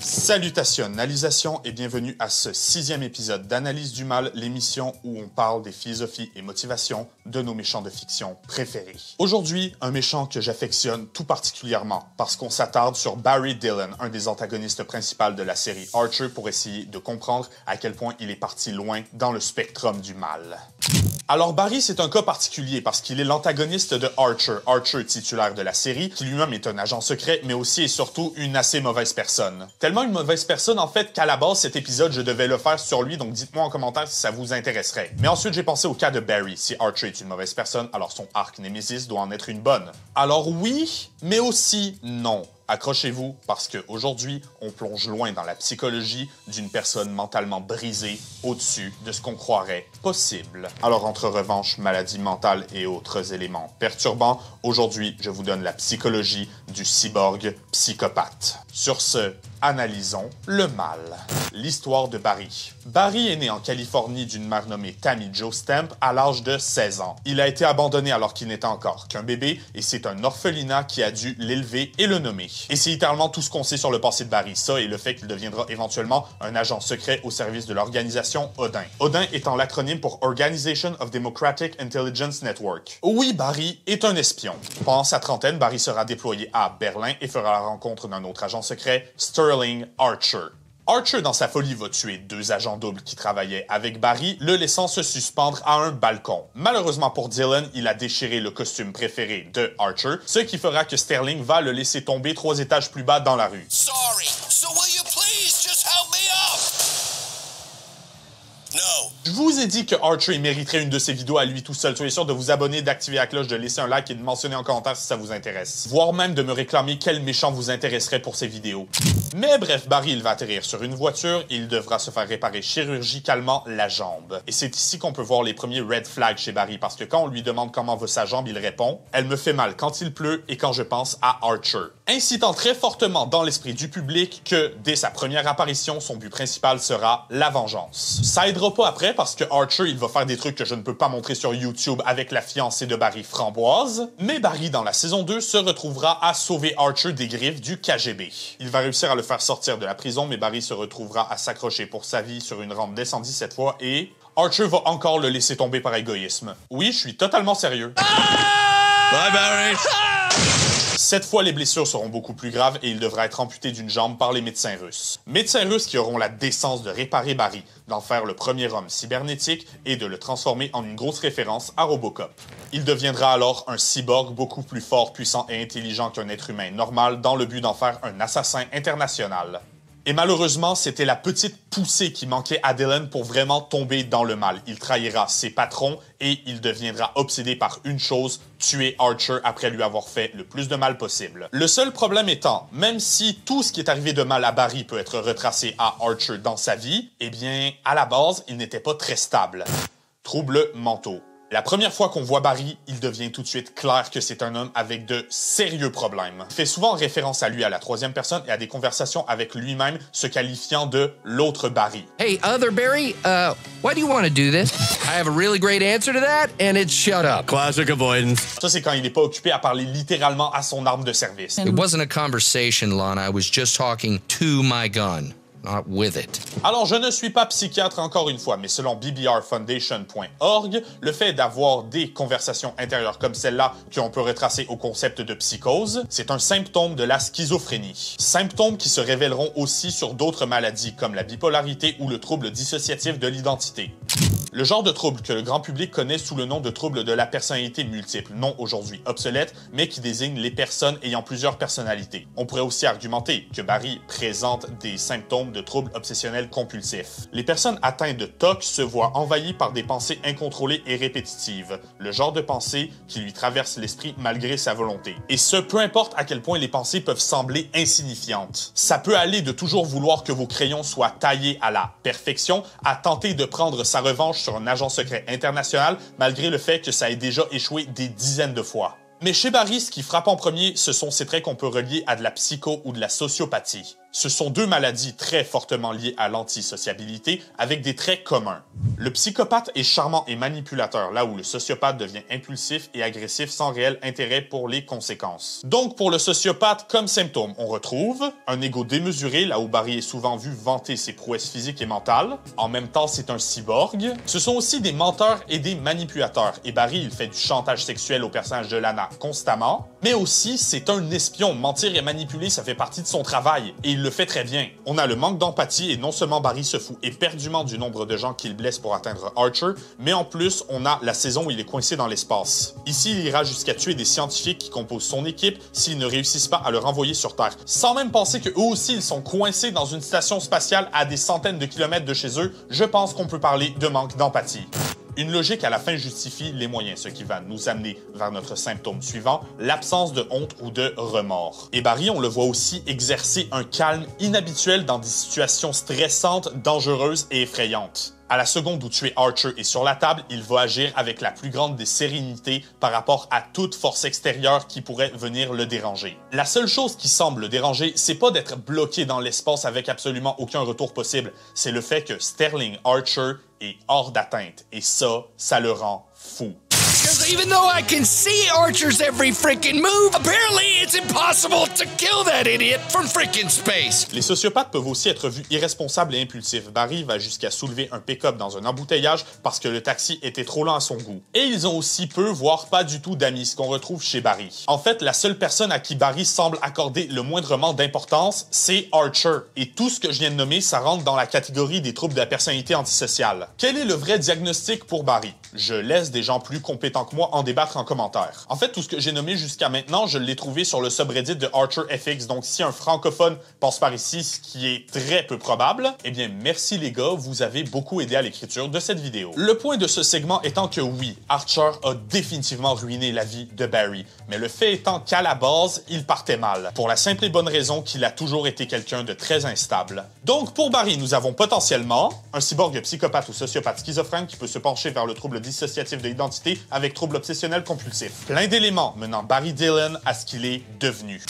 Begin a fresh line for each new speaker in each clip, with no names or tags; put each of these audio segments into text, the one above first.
Salutations et bienvenue à ce 6e épisode d'Analyse du mal, l'émission où on parle des philosophies et motivations de nos méchants de fiction préférés. Aujourd'hui, un méchant que j'affectionne tout particulièrement parce qu'on s'attarde sur Barry Dillon, un des antagonistes principaux de la série Archer, pour essayer de comprendre à quel point il est parti loin dans le spectrum du mal. Alors Barry, c'est un cas particulier parce qu'il est l'antagoniste de Archer, Archer titulaire de la série, qui lui-même est un agent secret, mais aussi et surtout une assez mauvaise personne. Tellement une mauvaise personne, en fait, qu'à la base, cet épisode, je devais le faire sur lui, donc dites-moi en commentaire si ça vous intéresserait. Mais ensuite, j'ai pensé au cas de Barry. Si Archer est une mauvaise personne, alors son arc Nemesis doit en être une bonne. Alors oui, mais aussi non. Accrochez-vous parce qu'aujourd'hui, on plonge loin dans la psychologie d'une personne mentalement brisée au-dessus de ce qu'on croirait possible. Alors entre revanche, maladie mentale et autres éléments perturbants, aujourd'hui, je vous donne la psychologie du cyborg psychopathe. Sur ce, analysons le mal. L'histoire de Barry. Barry est né en Californie d'une mère nommée Tammy Jo Stamp à l'âge de 16 ans. Il a été abandonné alors qu'il n'était encore qu'un bébé et c'est un orphelinat qui a dû l'élever et le nommer. Et c'est littéralement tout ce qu'on sait sur le passé de Barry, ça et le fait qu'il deviendra éventuellement un agent secret au service de l'organisation Odin. Odin étant l'acronyme pour Organization of Democratic Intelligence Network. Oui, Barry est un espion. Pendant sa trentaine, Barry sera déployé à Berlin et fera la rencontre d'un autre agent secret, Sterling Archer. Archer, dans sa folie, va tuer 2 agents doubles qui travaillaient avec Barry, le laissant se suspendre à un balcon. Malheureusement pour Dillon, il a déchiré le costume préféré de Archer, ce qui fera que Sterling va le laisser tomber 3 étages plus bas dans la rue.
Sorry, so will you please just help me up? No.
Je vous ai dit que Archer mériterait une de ses vidéos à lui tout seul. Soyez sûr de vous abonner, d'activer la cloche, de laisser un like et de mentionner en commentaire si ça vous intéresse. Voire même de me réclamer quel méchant vous intéresserait pour ces vidéos. Mais bref, Barry, il va atterrir sur une voiture et il devra se faire réparer chirurgicalement la jambe. Et c'est ici qu'on peut voir les premiers red flags chez Barry, parce que quand on lui demande comment va sa jambe, il répond « Elle me fait mal quand il pleut et quand je pense à Archer ». Incitant très fortement dans l'esprit du public que, dès sa première apparition, son but principal sera la vengeance. Ça aidera pas après, parce que Archer, il va faire des trucs que je ne peux pas montrer sur YouTube avec la fiancée de Barry, Framboise, mais Barry, dans la saison 2, se retrouvera à sauver Archer des griffes du KGB. Il va réussir à le faire sortir de la prison, mais Barry se retrouvera à s'accrocher pour sa vie sur une rampe descendue cette fois et Archer va encore le laisser tomber par égoïsme. Oui, je suis totalement sérieux.
Bye, Barry.
Cette fois, les blessures seront beaucoup plus graves et il devra être amputé d'une jambe par les médecins russes. Médecins russes qui auront la décence de réparer Barry, d'en faire le premier homme cybernétique et de le transformer en une grosse référence à Robocop. Il deviendra alors un cyborg beaucoup plus fort, puissant et intelligent qu'un être humain normal dans le but d'en faire un assassin international. Et malheureusement, c'était la petite poussée qui manquait à Dillon pour vraiment tomber dans le mal. Il trahira ses patrons et il deviendra obsédé par une chose, tuer Archer après lui avoir fait le plus de mal possible. Le seul problème étant, même si tout ce qui est arrivé de mal à Barry peut être retracé à Archer dans sa vie, eh bien, à la base, il n'était pas très stable. Troubles mentaux. La première fois qu'on voit Barry, il devient tout de suite clair que c'est un homme avec de sérieux problèmes. Il fait souvent référence à lui à la 3e personne et à des conversations avec lui-même se qualifiant de l'autre Barry.
Hey, other Barry, why do you want to do this? I have a really great answer to that, and it's shut up.
Classic avoidance.
Ça, c'est quand il n'est pas occupé à parler littéralement à son arme de service.
It wasn't a conversation, Lana. I was just talking to my gun. Not with it.
Alors, je ne suis pas psychiatre encore une fois, mais selon bbrfoundation.org, le fait d'avoir des conversations intérieures comme celle-là, qu'on peut retracer au concept de psychose, c'est un symptôme de la schizophrénie. Symptômes qui se révéleront aussi sur d'autres maladies comme la bipolarité ou le trouble dissociatif de l'identité. Le genre de trouble que le grand public connaît sous le nom de trouble de la personnalité multiple, non aujourd'hui obsolète, mais qui désigne les personnes ayant plusieurs personnalités. On pourrait aussi argumenter que Barry présente des symptômes de troubles obsessionnels compulsifs. Les personnes atteintes de TOC se voient envahies par des pensées incontrôlées et répétitives, le genre de pensée qui lui traverse l'esprit malgré sa volonté. Et ce, peu importe à quel point les pensées peuvent sembler insignifiantes. Ça peut aller de toujours vouloir que vos crayons soient taillés à la perfection, à tenter de prendre sa revanche sur un agent secret international, malgré le fait que ça ait déjà échoué des dizaines de fois. Mais chez Barry, ce qui frappe en premier, ce sont ces traits qu'on peut relier à de la psycho ou de la sociopathie. Ce sont deux maladies très fortement liées à l'antisociabilité avec des traits communs. Le psychopathe est charmant et manipulateur, là où le sociopathe devient impulsif et agressif sans réel intérêt pour les conséquences. Donc pour le sociopathe, comme symptôme, on retrouve un ego démesuré, là où Barry est souvent vu vanter ses prouesses physiques et mentales. En même temps, c'est un cyborg. Ce sont aussi des menteurs et des manipulateurs. Et Barry, il fait du chantage sexuel au personnage de Lana constamment. Mais aussi, c'est un espion. Mentir et manipuler, ça fait partie de son travail. Et il le fait très bien. On a le manque d'empathie et non seulement Barry se fout éperdument du nombre de gens qu'il blesse pour atteindre Archer, mais en plus, on a la saison où il est coincé dans l'espace. Ici, il ira jusqu'à tuer des scientifiques qui composent son équipe s'ils ne réussissent pas à le renvoyer sur Terre. Sans même penser qu'eux aussi, ils sont coincés dans une station spatiale à des centaines de kilomètres de chez eux, je pense qu'on peut parler de manque d'empathie. Une logique à la fin justifie les moyens, ce qui va nous amener vers notre symptôme suivant, l'absence de honte ou de remords. Et Barry, on le voit aussi exercer un calme inhabituel dans des situations stressantes, dangereuses et effrayantes. À la seconde où tuer Archer est sur la table, il va agir avec la plus grande des sérénités par rapport à toute force extérieure qui pourrait venir le déranger. La seule chose qui semble le déranger, c'est pas d'être bloqué dans l'espace avec absolument aucun retour possible, c'est le fait que Sterling Archer est hors d'atteinte. Et ça le rend fou.
Because even though I can see Archer's every freaking move, apparently it's impossible to kill that idiot from freaking space.
Les sociopathes peuvent aussi être vus irresponsables et impulsifs. Barry va jusqu'à soulever un pick-up dans un embouteillage parce que le taxi était trop lent à son goût. Et ils ont aussi peu, voire pas du tout d'amis, ce qu'on retrouve chez Barry. En fait, la seule personne à qui Barry semble accorder le moindrement d'importance, c'est Archer. Et tout ce que je viens de nommer, ça rentre dans la catégorie des troubles de la personnalité antisociale. Quel est le vrai diagnostic pour Barry? Je laisse des gens plus compétents que moi en débattre en commentaire. En fait, tout ce que j'ai nommé jusqu'à maintenant, je l'ai trouvé sur le subreddit de ArcherFX, donc si un francophone passe par ici, ce qui est très peu probable, eh bien merci les gars, vous avez beaucoup aidé à l'écriture de cette vidéo. Le point de ce segment étant que oui, Archer a définitivement ruiné la vie de Barry, mais le fait étant qu'à la base, il partait mal, pour la simple et bonne raison qu'il a toujours été quelqu'un de très instable. Donc pour Barry, nous avons potentiellement un cyborg psychopathe ou sociopathe schizophrène qui peut se pencher vers le trouble dissociatif de l'identité avec trouble obsessionnel compulsif. Plein d'éléments menant Barry Dillon à ce qu'il est devenu.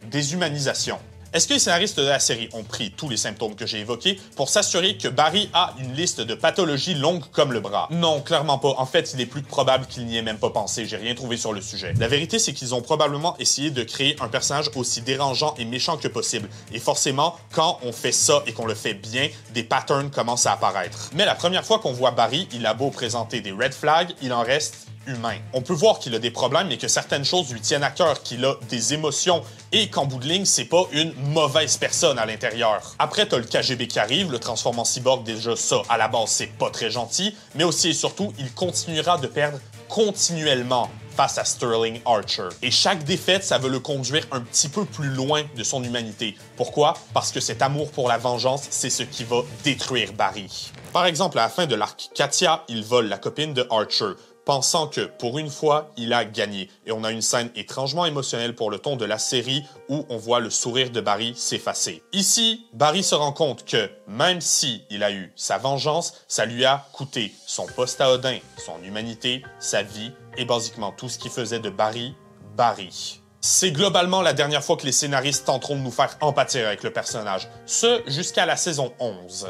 Déshumanisation. Est-ce que les scénaristes de la série ont pris tous les symptômes que j'ai évoqués pour s'assurer que Barry a une liste de pathologies longues comme le bras? Non, clairement pas. En fait, il est plus que probable qu'il n'y ait même pas pensé. J'ai rien trouvé sur le sujet. La vérité, c'est qu'ils ont probablement essayé de créer un personnage aussi dérangeant et méchant que possible. Et forcément, quand on fait ça et qu'on le fait bien, des patterns commencent à apparaître. Mais la première fois qu'on voit Barry, il a beau présenter des red flags, il en reste humain. On peut voir qu'il a des problèmes, mais que certaines choses lui tiennent à cœur, qu'il a des émotions et qu'en bout de ligne, c'est pas une mauvaise personne à l'intérieur. Après, t'as le KGB qui arrive, le transforme en cyborg, déjà ça, à la base, c'est pas très gentil, mais aussi et surtout, il continuera de perdre continuellement face à Sterling Archer. Et chaque défaite, ça veut le conduire un petit peu plus loin de son humanité. Pourquoi? Parce que cet amour pour la vengeance, c'est ce qui va détruire Barry. Par exemple, à la fin de l'arc Katia, il vole la copine de Archer, pensant que, pour une fois, il a gagné. Et on a une scène étrangement émotionnelle pour le ton de la série où on voit le sourire de Barry s'effacer. Ici, Barry se rend compte que, même si il a eu sa vengeance, ça lui a coûté son poste à Odin, son humanité, sa vie et basiquement tout ce qui faisait de Barry, Barry. C'est globalement la dernière fois que les scénaristes tenteront de nous faire empathir avec le personnage, ce jusqu'à la saison 11.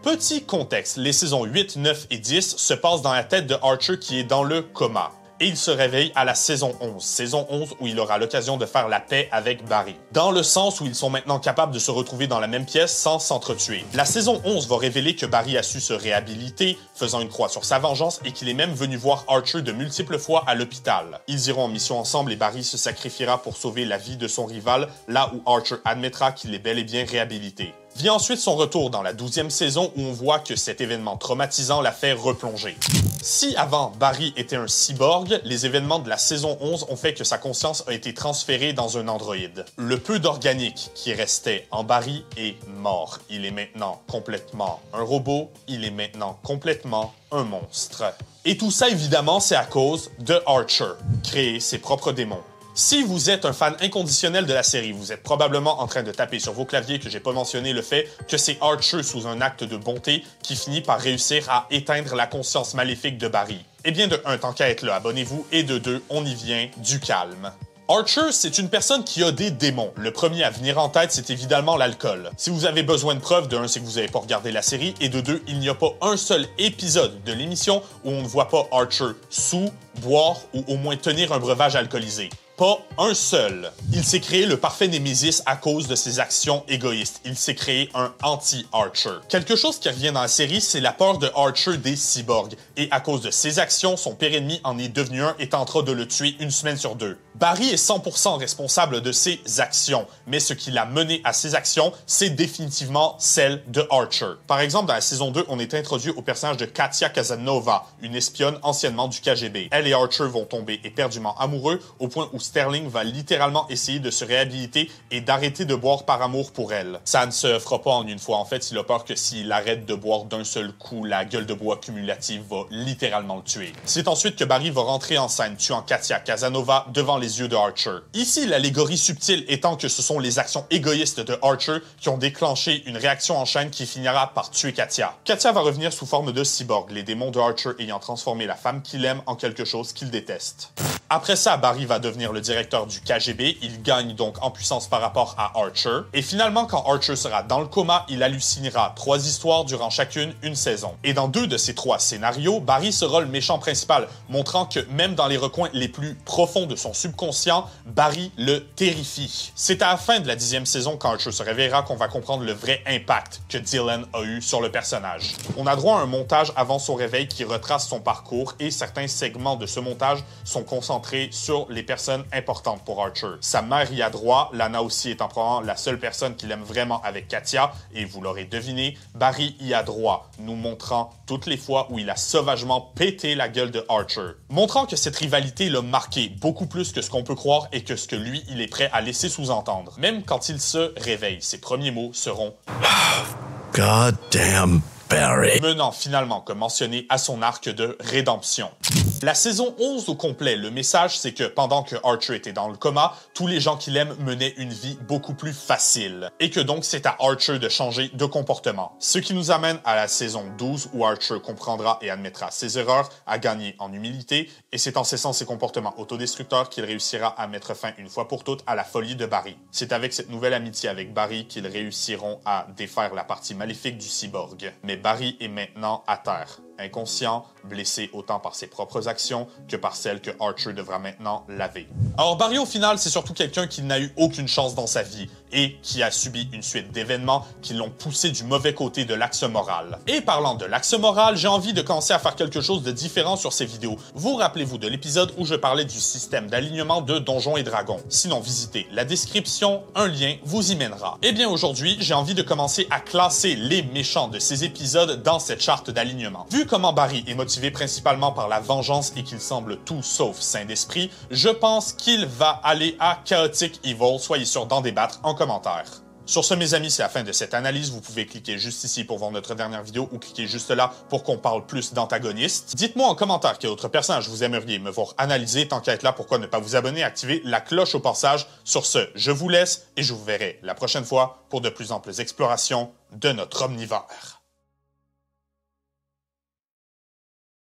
Petit contexte, les saisons 8, 9 et 10 se passent dans la tête de Archer qui est dans le coma. Et il se réveille à la saison 11. Saison 11 où il aura l'occasion de faire la paix avec Barry. Dans le sens où ils sont maintenant capables de se retrouver dans la même pièce sans s'entretuer. La saison 11 va révéler que Barry a su se réhabiliter, faisant une croix sur sa vengeance et qu'il est même venu voir Archer de multiples fois à l'hôpital. Ils iront en mission ensemble et Barry se sacrifiera pour sauver la vie de son rival, là où Archer admettra qu'il est bel et bien réhabilité. Vient ensuite son retour dans la 12e saison où on voit que cet événement traumatisant l'a fait replonger. Si avant Barry était un cyborg, les événements de la saison 11 ont fait que sa conscience a été transférée dans un androïde. Le peu d'organique qui restait en Barry est mort. Il est maintenant complètement un robot, il est maintenant complètement un monstre. Et tout ça évidemment c'est à cause de Archer, créer ses propres démons. Si vous êtes un fan inconditionnel de la série, vous êtes probablement en train de taper sur vos claviers que j'ai pas mentionné le fait que c'est Archer sous un acte de bonté qui finit par réussir à éteindre la conscience maléfique de Barry. Eh bien de 1, tant qu'à être là, abonnez-vous, et de 2, on y vient, du calme. Archer, c'est une personne qui a des démons. Le premier à venir en tête, c'est évidemment l'alcool. Si vous avez besoin de preuves, de un, c'est que vous n'avez pas regardé la série, et de deux, il n'y a pas un seul épisode de l'émission où on ne voit pas Archer sous, boire ou au moins tenir un breuvage alcoolisé. Pas un seul. Il s'est créé le parfait Némésis à cause de ses actions égoïstes. Il s'est créé un anti-Archer. Quelque chose qui revient dans la série, c'est la peur de Archer des cyborgs. Et à cause de ses actions, son pire ennemi en est devenu un et tentera de le tuer une semaine sur deux. Barry est 100% responsable de ses actions, mais ce qui l'a mené à ses actions, c'est définitivement celle de Archer. Par exemple, dans la saison 2, on est introduit au personnage de Katia Casanova, une espionne anciennement du KGB. Elle et Archer vont tomber éperdument amoureux, au point où Sterling va littéralement essayer de se réhabiliter et d'arrêter de boire par amour pour elle. Ça ne se fera pas en une fois. En fait, il a peur que s'il arrête de boire d'un seul coup, la gueule de bois cumulative va littéralement le tuer. C'est ensuite que Barry va rentrer en scène, tuant Katia Casanova devant les yeux de Archer. Ici, l'allégorie subtile étant que ce sont les actions égoïstes de Archer qui ont déclenché une réaction en chaîne qui finira par tuer Katia. Katia va revenir sous forme de cyborg, les démons de Archer ayant transformé la femme qu'il aime en quelque chose qu'il déteste. Après ça, Barry va devenir le directeur du KGB, il gagne donc en puissance par rapport à Archer. Et finalement, quand Archer sera dans le coma, il hallucinera 3 histoires durant chacune une saison. Et dans 2 de ces 3 scénarios, Barry sera le méchant principal, montrant que même dans les recoins les plus profonds de son subconscient, Barry le terrifie. C'est à la fin de la 10e saison, quand Archer se réveillera, qu'on va comprendre le vrai impact que Dylan a eu sur le personnage. On a droit à un montage avant son réveil qui retrace son parcours et certains segments de ce montage sont concentrés sur les personnes importantes pour Archer. Sa mère y a droit, Lana aussi étant probablement la seule personne qu'il aime vraiment avec Katia, et vous l'aurez deviné, Barry y a droit, nous montrant toutes les fois où il a sauvagement pété la gueule de Archer. Montrant que cette rivalité l'a marqué beaucoup plus que ce qu'on peut croire et que ce que lui, il est prêt à laisser sous-entendre. Même quand il se réveille, ses premiers mots seront «
God damn Barry »,
menant finalement, comme mentionné, à son arc de rédemption. La saison 11 au complet, le message, c'est que pendant que Archer était dans le coma, tous les gens qu'il aime menaient une vie beaucoup plus facile. Et que donc, c'est à Archer de changer de comportement. Ce qui nous amène à la saison 12, où Archer comprendra et admettra ses erreurs, à gagner en humilité, et c'est en cessant ses comportements autodestructeurs qu'il réussira à mettre fin une fois pour toutes à la folie de Barry. C'est avec cette nouvelle amitié avec Barry qu'ils réussiront à défaire la partie maléfique du cyborg. Mais Barry est maintenant à terre. Inconscient, blessé autant par ses propres actions que par celles que Archer devra maintenant laver. Alors Barry au final, c'est surtout quelqu'un qui n'a eu aucune chance dans sa vie et qui a subi une suite d'événements qui l'ont poussé du mauvais côté de l'axe moral. Et parlant de l'axe moral, j'ai envie de commencer à faire quelque chose de différent sur ces vidéos. Vous rappelez-vous de l'épisode où je parlais du système d'alignement de Donjons et Dragons? Sinon, visitez la description, un lien vous y mènera. Et bien aujourd'hui, j'ai envie de commencer à classer les méchants de ces épisodes dans cette charte d'alignement. Vu comment Barry est motivé principalement par la vengeance et qu'il semble tout sauf sain d'esprit, je pense qu'il va aller à Chaotic Evil, soyez sûr d'en débattre en commentaire. Sur ce, mes amis, c'est la fin de cette analyse. Vous pouvez cliquer juste ici pour voir notre dernière vidéo ou cliquer juste là pour qu'on parle plus d'antagonistes. Dites-moi en commentaire quel autre personnage vous aimeriez me voir analyser. Tant qu'à être là, pourquoi ne pas vous abonner et activer la cloche au passage. Sur ce, je vous laisse et je vous verrai la prochaine fois pour de plus amples explorations de notre omnivore.